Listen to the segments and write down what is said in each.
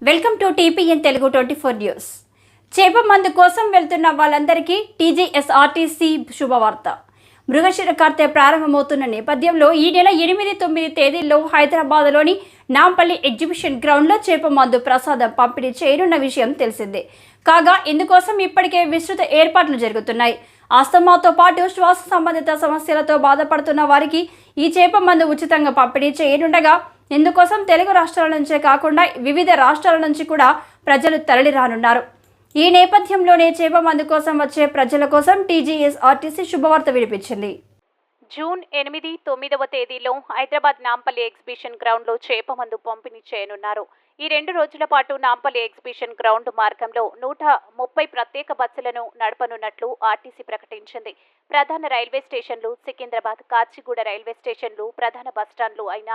Welcome to TPN Telugu 24 news. చేప మందు కోసం వెళ్తున్న వాళ్ళందరికీ టీజీఎస్ఆర్టీసీ శుభవార్త. మృగశిర కార్తె ప్రారంభమవుతున్న నేపథ్యంలో ఈ నెల 8-9 తేదీల్లో హైదరాబాద్లోని నాంపల్లి ఎగ్జిబిషన్ గ్రౌండ్లో చేప మందు ప్రసాదం పంపిణీ చేయనున్న విషయం తెలిసిందే. కాగా ఇందుకోసం ఇప్పటికే విస్తృత ఏర్పాట్లు జరుగుతున్నాయి. ఆస్తమాతో పాటు శ్వాస సంబంధిత సమస్యలతో బాధపడుతున్న వారికి ఈ చేప మందు ఉచితంగా పంపిణీ చేయనుండగా ఇందుకోసం తెలుగు రాష్ట్రాల నుంచే కాకుండా వివిధ రాష్ట్రాల నుంచి కూడా ప్రజలు తరలి రానున్నారు. ఈ నేపథ్యంలోనే చేప మందు కోసం వచ్చే ప్రజల కోసం టీజీఎస్ఆర్టీసీ శుభవార్త వినిపించింది. జూన్ 8-9వ తేదీలో హైదరాబాద్ నాంపల్లి ఎగ్జిబిషన్ గ్రౌండ్లో చేప మందు పంపిణీ చేయనున్నారు. ఈ 2 రోజుల పాటు నాంపల్లి ఎగ్జిబిషన్ గ్రౌండ్ మార్గంలో 130 ప్రత్యేక బస్సులను నడపనున్నట్లు ఆర్టీసీ ప్రకటించింది. ప్రధాన రైల్వే స్టేషన్లు సికింద్రాబాద్, కాచిగూడ రైల్వే స్టేషన్లు, ప్రధాన బస్టాండ్లు అయిన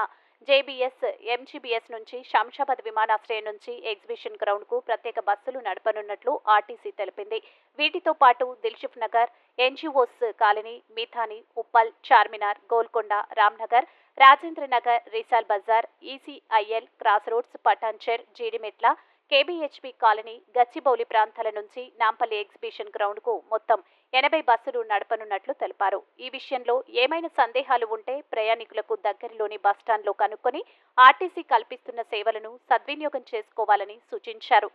జేబీఎస్, ఎంజీబీఎస్ నుంచి శంషాబాద్ విమానాశ్రయం నుంచి ఎగ్జిబిషన్ గ్రౌండ్కు ప్రత్యేక బస్సులు నడపనున్నట్లు ఆర్టీసీ తెలిపింది. వీటితో పాటు Dilsukh Nagar, NGOs colony, Midhani, Uppal, Charminar, Golconda, Ramnagar, Rajendra Nagar, Risal Bazar, ECIL, cross roads, Patancheru, Jeedimetla, KBHP colony, Gachibowli ప్రాంతాల నుంచి నాంపల్లి ఎగ్జిబిషన్ గ్రౌండ్కు మొత్తం 80 బస్సులు నడపనున్నట్లు తెలిపారు. ఈ విషయంలో ఏమైనా సందేహాలు ఉంటే ప్రయాణికులకు దగ్గరలోని బస్టాండ్లో కనుక్కొని ఆర్టీసీ కల్పిస్తున్న సేవలను సద్వినియోగం చేసుకోవాలని సూచించారు.